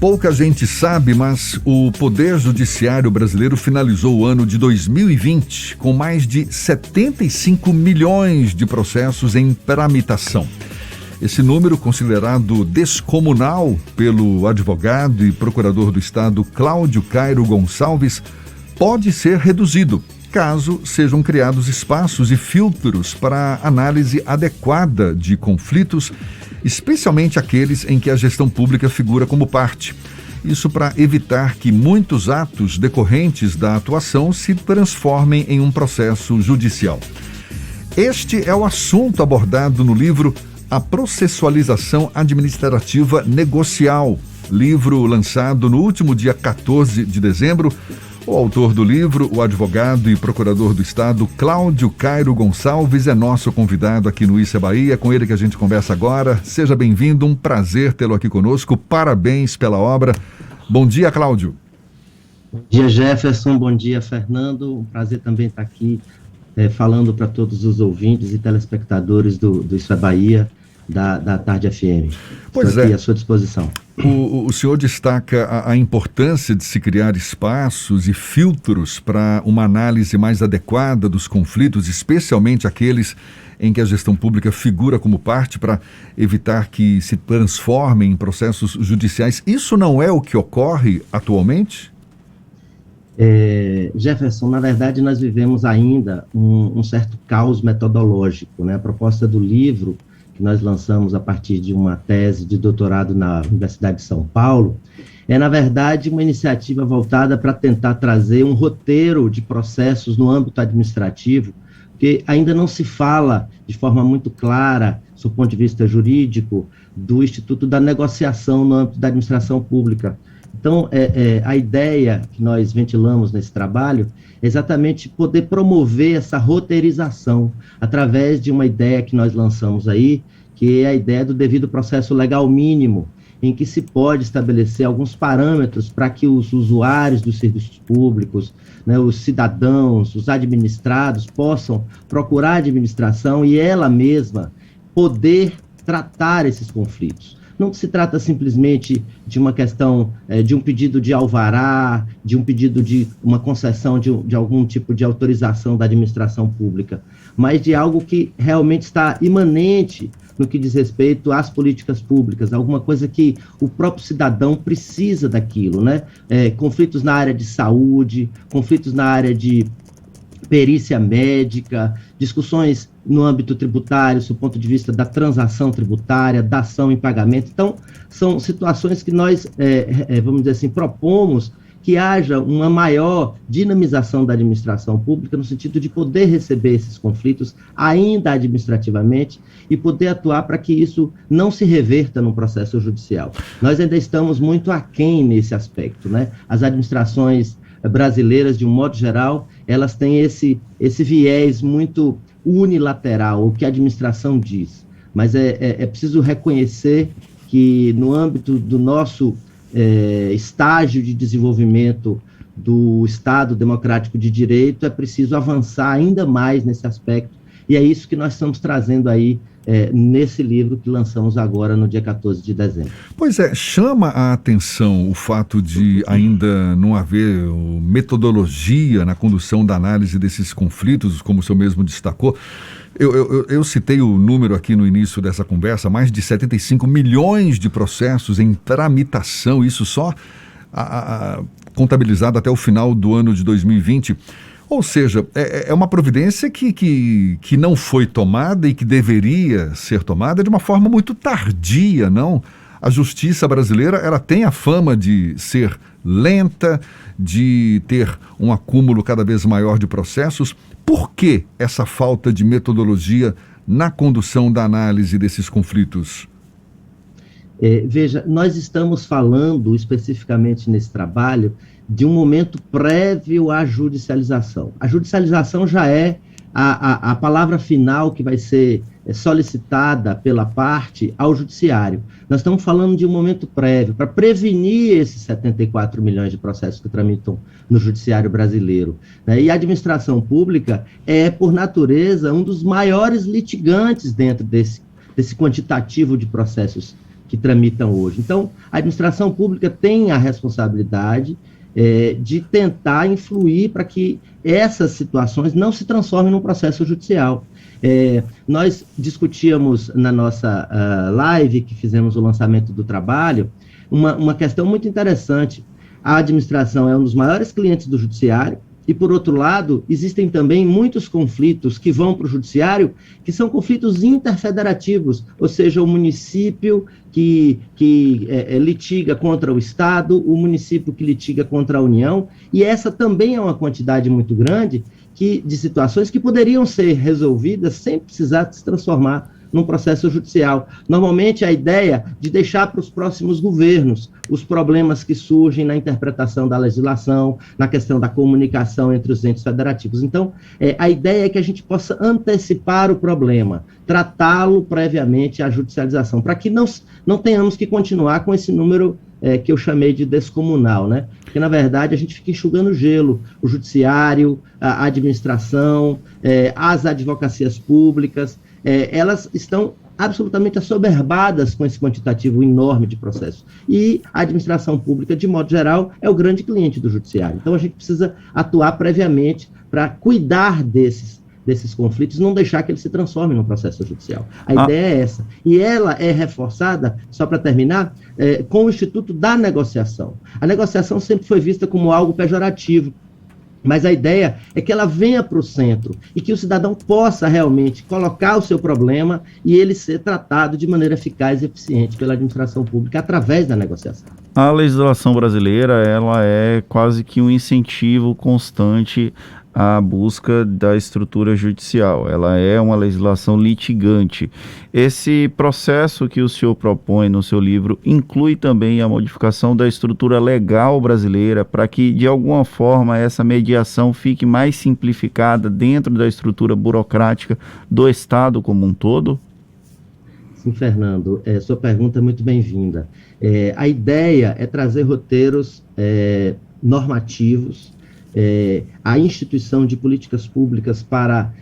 Pouca gente sabe, mas o Poder Judiciário brasileiro finalizou o ano de 2020 com mais de 75 milhões de processos em tramitação. Esse número, considerado descomunal pelo advogado e procurador do Estado Cláudio Cairo Gonçalves, pode ser reduzido, caso sejam criados espaços e filtros para análise adequada de conflitos, especialmente aqueles em que a gestão pública figura como parte. Isso para evitar que muitos atos decorrentes da atuação se transformem em um processo judicial. Este é o assunto abordado no livro A Processualização Administrativa Negocial, livro lançado no último dia 14 de dezembro. O autor do livro, o advogado e procurador do Estado, Cláudio Cairo Gonçalves, é nosso convidado aqui no Isso é Bahia. É com ele que a gente conversa agora. Seja bem-vindo, um prazer tê-lo aqui conosco. Parabéns pela obra. Bom dia, Cláudio. Bom dia, Jefferson. Bom dia, Fernando. Um prazer também estar aqui falando para todos os ouvintes e telespectadores do Isso é Bahia, da Tarde FM. Estou aqui à sua disposição. O senhor destaca a importância de se criar espaços e filtros para uma análise mais adequada dos conflitos, especialmente aqueles em que a gestão pública figura como parte, para evitar que se transformem em processos judiciais. Isso não é o que ocorre atualmente? Jefferson, na verdade nós vivemos ainda um certo caos metodológico, né? A proposta do livro que nós lançamos a partir de uma tese de doutorado na Universidade de São Paulo, é, na verdade, uma iniciativa voltada para tentar trazer um roteiro de processos no âmbito administrativo, porque ainda não se fala de forma muito clara, do ponto de vista jurídico, do Instituto da Negociação no âmbito da administração pública. Então, a ideia que nós ventilamos nesse trabalho é exatamente poder promover essa roteirização através de uma ideia que nós lançamos aí, que é a ideia do devido processo legal mínimo, em que se pode estabelecer alguns parâmetros para que os usuários dos serviços públicos, né, os cidadãos, os administrados, possam procurar a administração e ela mesma poder tratar esses conflitos. Não se trata simplesmente de uma questão de um pedido de alvará, de um pedido de uma concessão de algum tipo de autorização da administração pública, mas de algo que realmente está imanente no que diz respeito às políticas públicas, alguma coisa que o próprio cidadão precisa daquilo, né? Conflitos na área de saúde, conflitos na área de perícia médica, discussões no âmbito tributário, do ponto de vista da transação tributária, da ação em pagamento. Então, são situações que nós, vamos dizer assim, propomos que haja uma maior dinamização da administração pública, no sentido de poder receber esses conflitos ainda administrativamente e poder atuar para que isso não se reverta num processo judicial. Nós ainda estamos muito aquém nesse aspecto, né? As administrações brasileiras, de um modo geral, elas têm esse viés muito unilateral, o que a administração diz. Mas é preciso reconhecer que, no âmbito do nosso estágio de desenvolvimento do Estado Democrático de Direito, é preciso avançar ainda mais nesse aspecto, e é isso que nós estamos trazendo aí nesse livro que lançamos agora no dia 14 de dezembro. Pois é, chama a atenção o fato de ainda não haver metodologia na condução da análise desses conflitos, como o senhor mesmo destacou. Eu citei o número aqui no início dessa conversa, mais de 75 milhões de processos em tramitação, isso só contabilizado até o final do ano de 2020. Ou seja, é uma providência que não foi tomada e que deveria ser tomada de uma forma muito tardia, não? A justiça brasileira, ela tem a fama de ser lenta, de ter um acúmulo cada vez maior de processos. Por que essa falta de metodologia na condução da análise desses conflitos? Veja, nós estamos falando especificamente nesse trabalho de um momento prévio à judicialização. A judicialização já é a palavra final que vai ser solicitada pela parte ao judiciário. Nós estamos falando de um momento prévio para prevenir esses 74 milhões de processos que tramitam no judiciário brasileiro, né? E a administração pública é, por natureza, um dos maiores litigantes dentro desse quantitativo de processos que tramitam hoje. Então, a administração pública tem a responsabilidade de tentar influir para que essas situações não se transformem num processo judicial. Nós discutíamos na nossa live, que fizemos o lançamento do trabalho, uma questão muito interessante. A administração é um dos maiores clientes do judiciário, e, por outro lado, existem também muitos conflitos que vão para o judiciário, que são conflitos interfederativos, ou seja, o município que litiga contra o Estado, o município que litiga contra a União, e essa também é uma quantidade muito grande de situações que poderiam ser resolvidas sem precisar se transformar num processo judicial. Normalmente, a ideia de deixar para os próximos governos os problemas que surgem na interpretação da legislação, na questão da comunicação entre os entes federativos. Então, a ideia é que a gente possa antecipar o problema, tratá-lo previamente à judicialização, para que não tenhamos que continuar com esse número que eu chamei de descomunal, né? Porque, na verdade, a gente fica enxugando gelo, o judiciário, a administração, as advocacias públicas, elas estão absolutamente assoberbadas com esse quantitativo enorme de processos. E a administração pública, de modo geral, é o grande cliente do judiciário. Então, a gente precisa atuar previamente para cuidar desses conflitos, não deixar que eles se transformem num processo judicial. A ideia é essa. E ela é reforçada, só para terminar, com o Instituto da Negociação. A negociação sempre foi vista como algo pejorativo, mas a ideia é que ela venha para o centro e que o cidadão possa realmente colocar o seu problema e ele ser tratado de maneira eficaz e eficiente pela administração pública através da negociação. A legislação brasileira, ela é quase que um incentivo constante à busca da estrutura judicial. Ela é uma legislação litigante. Esse processo que o senhor propõe no seu livro inclui também a modificação da estrutura legal brasileira para que, de alguma forma, essa mediação fique mais simplificada dentro da estrutura burocrática do Estado como um todo? Sim, Fernando, sua pergunta é muito bem-vinda. A ideia é trazer roteiros normativos, a instituição de políticas públicas para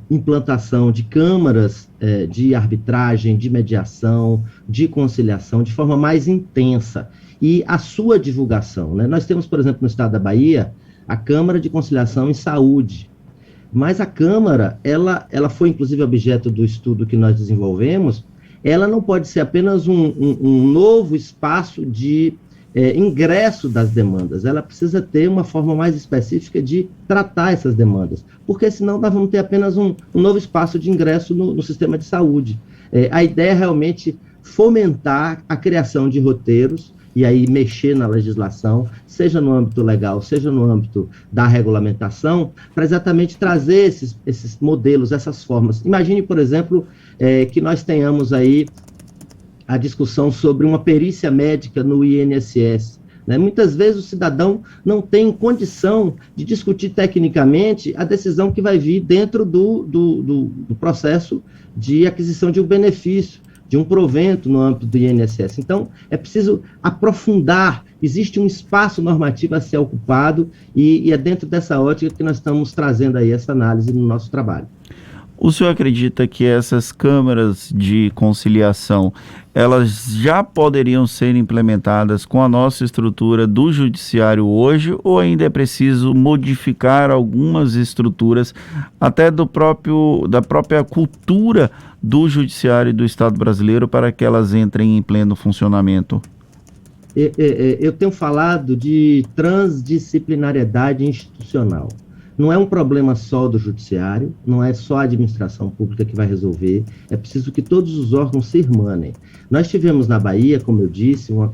implantação de câmaras de arbitragem, de mediação, de conciliação, de forma mais intensa, e a sua divulgação, né? Nós temos, por exemplo, no estado da Bahia, a Câmara de Conciliação em Saúde, mas a Câmara, ela foi inclusive objeto do estudo que nós desenvolvemos. Ela não pode ser apenas um novo espaço de ingresso das demandas, ela precisa ter uma forma mais específica de tratar essas demandas, porque senão nós vamos ter apenas um novo espaço de ingresso no sistema de saúde. A ideia é realmente fomentar a criação de roteiros e aí mexer na legislação, seja no âmbito legal, seja no âmbito da regulamentação, para exatamente trazer esses modelos, essas formas. Imagine, por exemplo, que nós tenhamos aí a discussão sobre uma perícia médica no INSS. Né? Muitas vezes o cidadão não tem condição de discutir tecnicamente a decisão que vai vir dentro do processo de aquisição de um benefício, de um provento no âmbito do INSS. Então, é preciso aprofundar, existe um espaço normativo a ser ocupado e é dentro dessa ótica que nós estamos trazendo aí essa análise no nosso trabalho. O senhor acredita que essas câmaras de conciliação, elas já poderiam ser implementadas com a nossa estrutura do judiciário hoje, ou ainda é preciso modificar algumas estruturas, até da própria cultura do judiciário e do Estado brasileiro, para que elas entrem em pleno funcionamento? Eu tenho falado de transdisciplinariedade institucional. Não é um problema só do judiciário, não é só a administração pública que vai resolver, é preciso que todos os órgãos se irmanem. Nós tivemos na Bahia, como eu disse, uma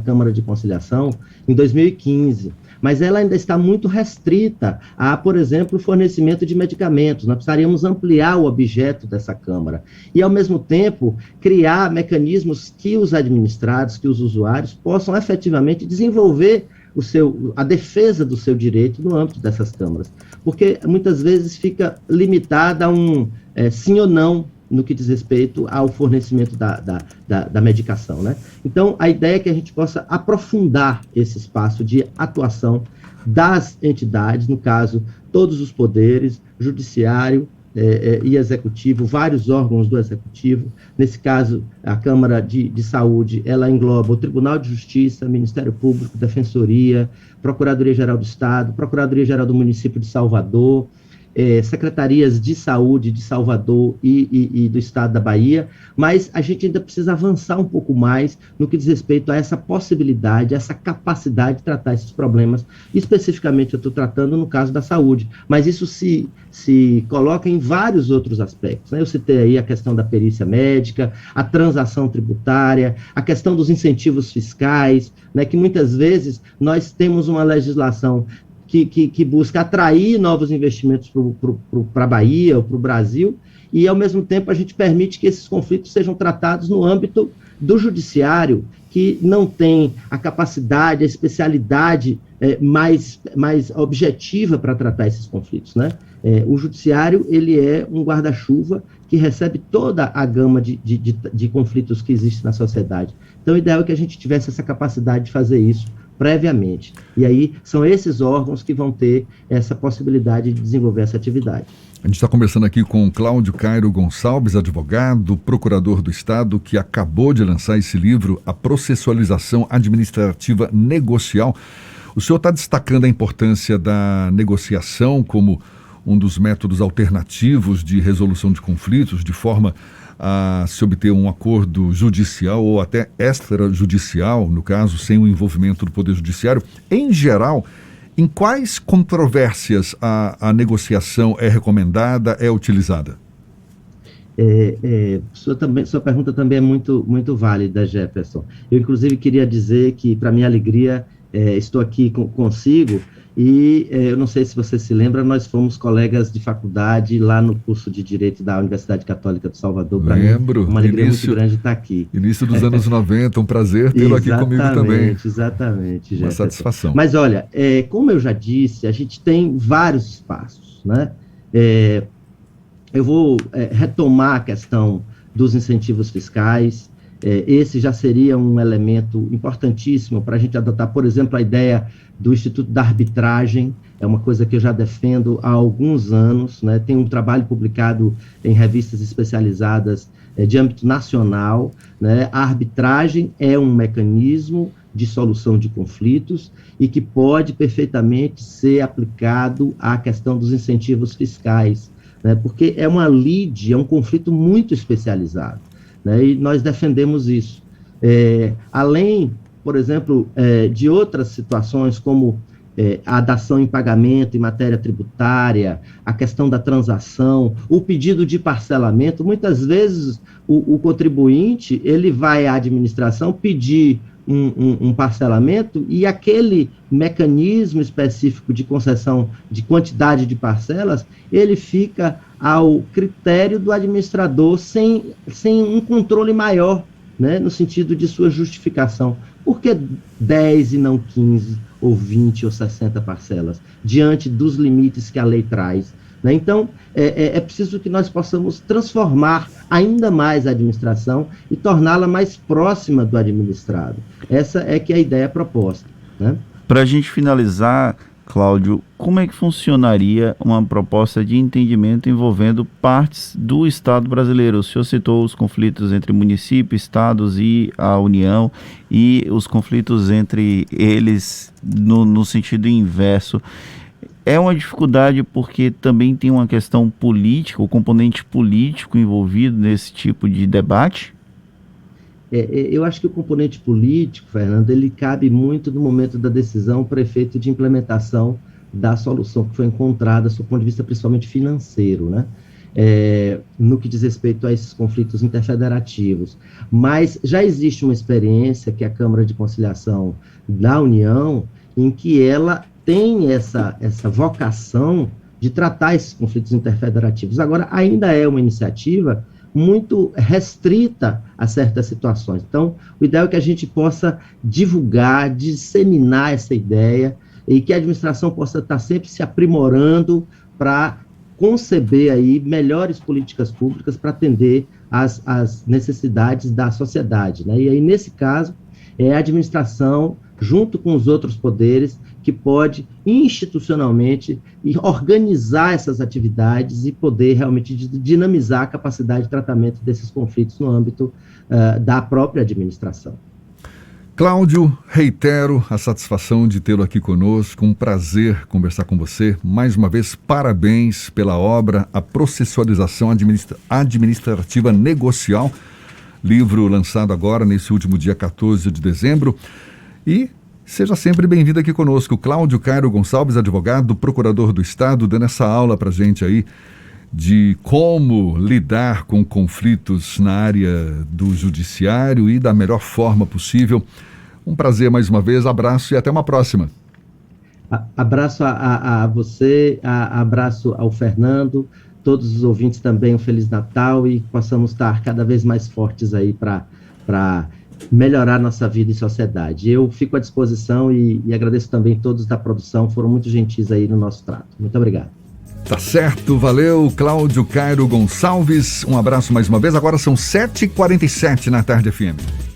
Câmara de Conciliação em 2015, mas ela ainda está muito restrita a, por exemplo, o fornecimento de medicamentos. Nós precisaríamos ampliar o objeto dessa Câmara e, ao mesmo tempo, criar mecanismos que os administrados, que os usuários possam efetivamente desenvolver a defesa do seu direito no âmbito dessas câmaras, porque muitas vezes fica limitada a um sim ou não no que diz respeito ao fornecimento da medicação, né? Então, a ideia é que a gente possa aprofundar esse espaço de atuação das entidades, no caso, todos os poderes, judiciário e Executivo, vários órgãos do Executivo. Nesse caso, a Câmara de Saúde, ela engloba o Tribunal de Justiça, Ministério Público, Defensoria, Procuradoria-Geral do Estado, Procuradoria-Geral do Município de Salvador, secretarias de saúde de Salvador e do estado da Bahia, mas a gente ainda precisa avançar um pouco mais no que diz respeito a essa possibilidade, essa capacidade de tratar esses problemas. Especificamente eu estou tratando no caso da saúde, mas isso se coloca em vários outros aspectos, né? Eu citei aí a questão da perícia médica, a transação tributária, a questão dos incentivos fiscais, né, que muitas vezes nós temos uma legislação que busca atrair novos investimentos para a Bahia ou para o Brasil, e, ao mesmo tempo, a gente permite que esses conflitos sejam tratados no âmbito do judiciário, que não tem a capacidade, a especialidade mais objetiva para tratar esses conflitos, né? O judiciário, ele é um guarda-chuva que recebe toda a gama de conflitos que existe na sociedade. Então, o ideal é que a gente tivesse essa capacidade de fazer isso previamente. E aí, são esses órgãos que vão ter essa possibilidade de desenvolver essa atividade. A gente está conversando aqui com Cláudio Cairo Gonçalves, advogado, procurador do Estado, que acabou de lançar esse livro, A Processualização Administrativa Negocial. O senhor está destacando a importância da negociação como um dos métodos alternativos de resolução de conflitos, de forma a se obter um acordo judicial ou até extrajudicial, no caso, sem o envolvimento do Poder Judiciário. Em geral, em quais controvérsias a negociação é recomendada, é utilizada? Sua pergunta também é muito válida, Jefferson. Eu, inclusive, queria dizer que, para minha alegria, estou aqui consigo. E eu não sei se você se lembra, nós fomos colegas de faculdade lá no curso de Direito da Universidade Católica de Salvador. Lembro. Uma alegria muito grande estar aqui. Início dos anos 90, um prazer tê-lo aqui comigo também. Exatamente. Uma satisfação. Mas olha, como eu já disse, a gente tem vários espaços, né? Eu vou retomar a questão dos incentivos fiscais. Esse já seria um elemento importantíssimo para a gente adotar, por exemplo, a ideia do Instituto da Arbitragem. É uma coisa que eu já defendo há alguns anos, né? Tem um trabalho publicado em revistas especializadas de âmbito nacional, né? A arbitragem é um mecanismo de solução de conflitos e que pode perfeitamente ser aplicado à questão dos incentivos fiscais, né? Porque é uma lide, é um conflito muito especializado, né? E nós defendemos isso. Além, por exemplo, de outras situações, como a dação em pagamento em matéria tributária, a questão da transação, o pedido de parcelamento. Muitas vezes o contribuinte ele vai à administração pedir um parcelamento e aquele mecanismo específico de concessão de quantidade de parcelas, ele fica ao critério do administrador sem um controle maior, né, no sentido de sua justificação. Por que 10 e não 15, ou 20, ou 60 parcelas, diante dos limites que a lei traz, né? Então, é preciso que nós possamos transformar ainda mais a administração e torná-la mais próxima do administrado. Essa é que é a ideia proposta, né? Para a gente finalizar, Cláudio, como é que funcionaria uma proposta de entendimento envolvendo partes do Estado brasileiro? O senhor citou os conflitos entre município, estados e a União, e os conflitos entre eles no sentido inverso. É uma dificuldade porque também tem uma questão política, o componente político envolvido nesse tipo de debate? Eu acho que o componente político, Fernando, ele cabe muito no momento da decisão para efeito de implementação da solução que foi encontrada, do ponto de vista principalmente financeiro, né? No que diz respeito a esses conflitos interfederativos. Mas já existe uma experiência que é a Câmara de Conciliação da União, em que ela tem essa vocação de tratar esses conflitos interfederativos. Agora, ainda é uma iniciativa muito restrita a certas situações. Então, o ideal é que a gente possa divulgar, disseminar essa ideia e que a administração possa estar sempre se aprimorando para conceber aí melhores políticas públicas para atender às necessidades da sociedade, né? E aí, nesse caso, é a administração, junto com os outros poderes, que pode institucionalmente organizar essas atividades e poder realmente dinamizar a capacidade de tratamento desses conflitos no âmbito da própria administração. Cláudio, reitero a satisfação de tê-lo aqui conosco, um prazer conversar com você. Mais uma vez, parabéns pela obra A Processualização Administrativa Negocial, livro lançado agora nesse último dia 14 de dezembro. E seja sempre bem-vindo aqui conosco. Cláudio Cairo Gonçalves, advogado, procurador do Estado, dando essa aula para a gente aí de como lidar com conflitos na área do judiciário e da melhor forma possível. Um prazer mais uma vez, abraço e até uma próxima. Abraço a você, abraço ao Fernando, todos os ouvintes também, um Feliz Natal e possamos estar cada vez mais fortes aí para melhorar nossa vida e sociedade. Eu fico à disposição e agradeço também todos da produção, foram muito gentis aí no nosso trato. Muito obrigado. Tá certo, valeu, Cláudio Cairo Gonçalves. Um abraço mais uma vez. Agora são 7h47 na Tarde FM.